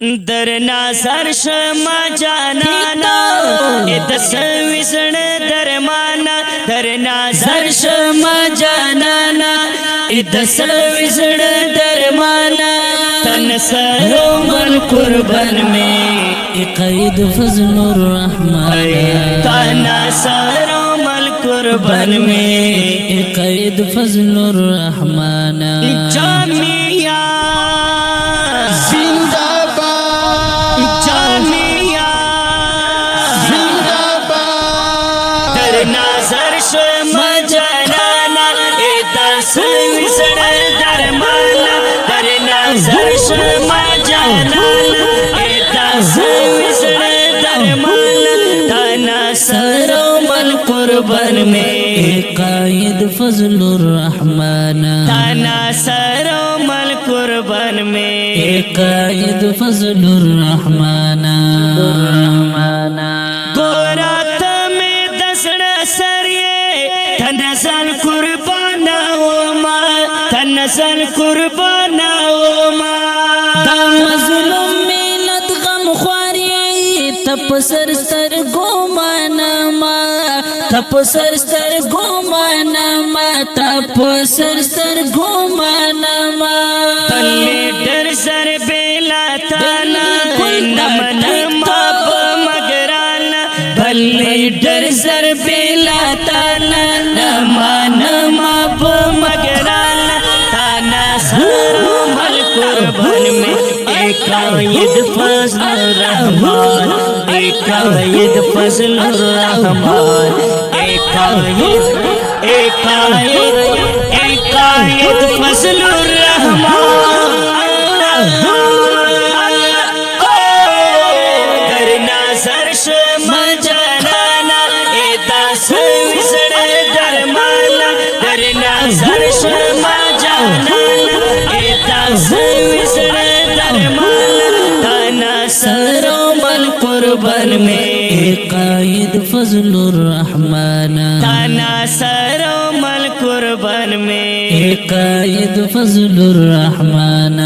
درنا سرشما جانانا ادس وزن درمانا درنا سرشما جانانا ادس وزن درمانا تنسرو من قربان میں قید فضل الرحمن تنسرو من قربان میں قید فضل الرحمن جامعہ قربان میں قائد فضل الرحمن تانا سرو مل قربان میں قائد فضل الرحمن گورات میں دسڑ سریے تنزل قربان وما تنزل قربان وما دا مظلوم ملت غم خواری تپ سر سر گومانا ما تپ سر سر گومانا ما تپ سر سر گومانا ما تلی ڈر سر بیلا تانا نمن ماب مگرانا بلی ڈر سر بیلا تانا نمن ماب مگرانا تانا سرو مل قربان میں ایک عید فضل الرحمن ایک عید فضل الرحمن ایک عید فضل الرحمن درنا سرش مجانانا ایتا سوزر درمانا درنا سرش مجانانا ایتا سوزر درمانا تانا سرو مل قربان میں قائد فضل الرحمن تانا سرو مل قربان میں قائد فضل الرحمن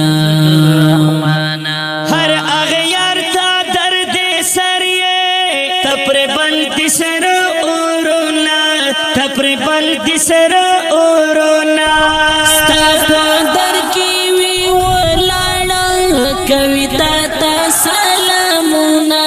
ہر اغیار تا درد سریے تپر بلد سر اورونا تپر بلد سر اورونا ستاپا در کی وی ولانا کویتا تا سلامونا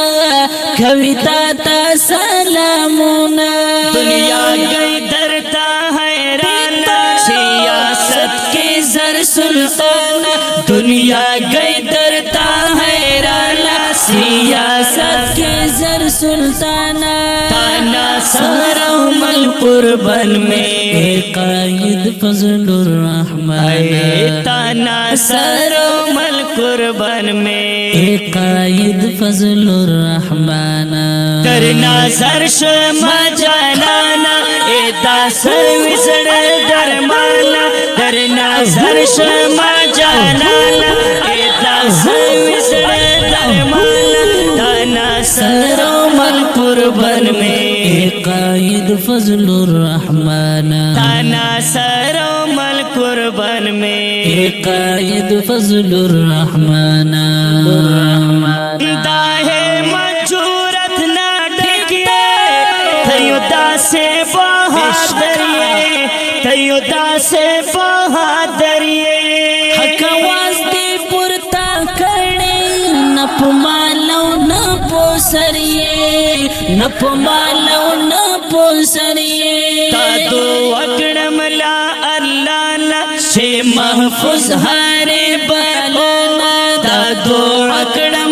کویتا تا سلامونا دنیا گئی درتا حیرانا سیاست کے زر سلطانا دنیا گئی درتا حیرانا سیاست کے زر سلطانا تانا سرو مل قربان میں قائد فضل الرحمن تانا سرو مل قربان میں قائد فضل الرحمن کرنا سرش مجانانا ایتا سوزر درمانا درنا سرش مجانانا ایتا سوزر درمانا تانا سرو مل قربان میں قائد فضل الرحمن تانا سرو مل قربان میں قائد فضل الرحمن داہے مجورت نہ ڈگے تیودا سے بہادریے تیودا سے بہادریے حق آواز دی پورتا کرنے نپ مالو نپو سریے نپ مالو نپو سریے تا دو اکڑم لا اللہ لا سے محفوظ ہارے بالانا تا دو اکڑم